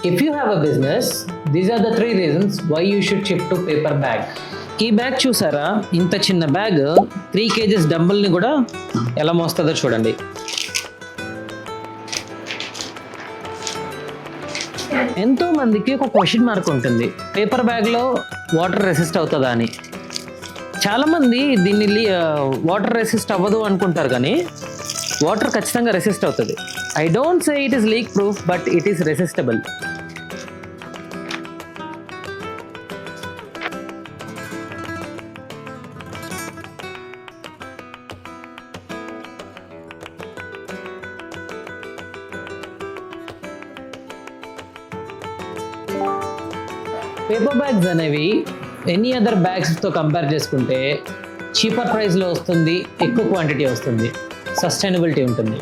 If you have a business, these are the 3 reasons why you should shift to paper bag. ఈ bag చూసారా, ఇంత చిన్న bag 3 kgs డంబుల్ని కూడా ఎలా మోస్తుందో చూడండి. ఎంతో మందికి ఒక క్వశ్చన్ మార్క్ ఉంటుంది, పేపర్ బ్యాగ్లో వాటర్ రెసిస్ట్ అవుతుందా అని. చాలామంది దీన్ని వాటర్ రెసిస్ట్ అవ్వదు అనుకుంటారు, కానీ వాటర్ ఖచ్చితంగా రెసిస్ట్ అవుతుంది. I don't say it is leak proof, but it is resistible. Paper bags అనేవి ఎనీ అదర్ బ్యాగ్స్తో కంపేర్ చేసుకుంటే చీపర్ ప్రైస్లో వస్తుంది, ఎక్కువ క్వాంటిటీ వస్తుంది, సస్టైనబిలిటీ ఉంటుంది.